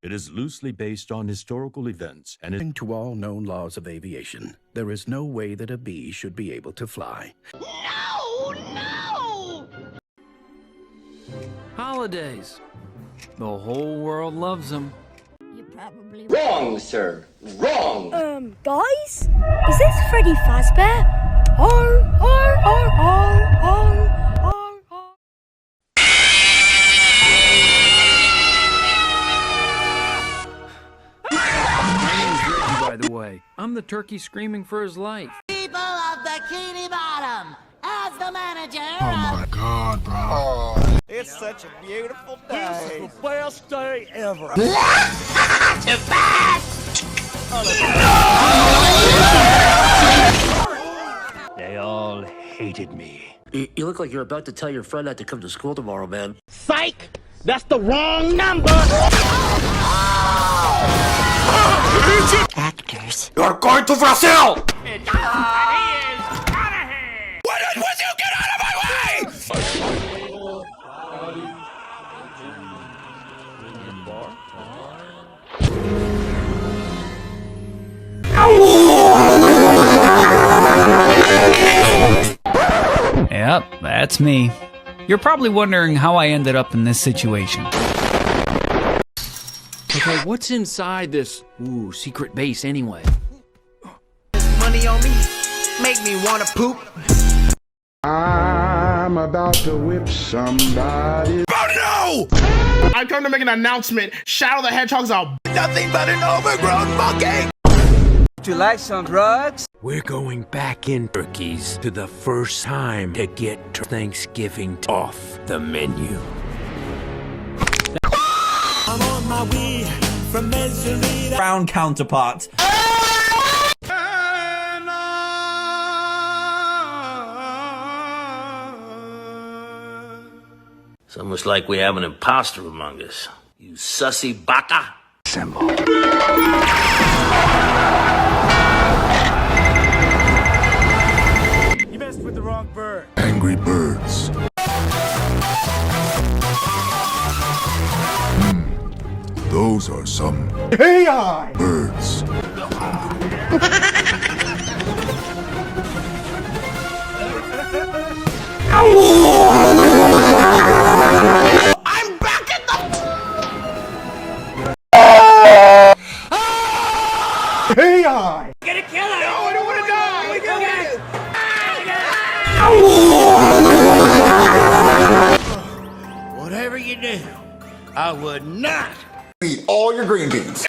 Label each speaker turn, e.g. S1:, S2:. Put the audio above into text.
S1: It is loosely based on historical events and
S2: According to all known laws of aviation, there is no way that a bee should be able to fly.
S3: No! No!
S4: Holidays. The whole world loves them.
S3: You're probably
S5: Wrong, sir. Wrong.
S6: Guys? Is this Freddy Fazbear? Har, har, har, har, har, har, har.
S4: My name's Reggie, by the way. I'm the turkey screaming for his life.
S3: people of Bikini Bottom. As the manager
S7: Oh my God, bro.
S8: It's such a beautiful day. It's the best day ever.
S1: they all hated me.
S5: You look like you're about to tell your friend not to come to school tomorrow, man.
S8: Psych! That's the wrong number!
S3: actors.
S7: You're going to Brazil!
S8: He is out of here!
S7: Would you get out of my way?
S9: Yep, that's me. You're probably wondering how I ended up in this situation.
S4: Okay, what's inside this, secret base anyway?
S8: Money on me, make me wanna poop.
S7: I'm about to whip somebody. Oh no!
S10: I come to make an announcement. Shadow the Hedgehog's a
S7: Nothing but an overgrown monkey!
S8: Would you like some drugs?
S1: We're going back in turkeys to the first time to get Thanksgiving off the menu.
S8: I'm on my way from misery.
S11: Brown counterpart.
S5: It's almost like we have an imposter among us. You sussy baka.
S1: Assemble.
S8: You messed with the wrong bird.
S7: Angry birds. Those are some birds.
S8: I'm back at the. Get a killer! No, I don't want to die! We go get it! Whatever you do, I would not
S7: Eat all your green beans.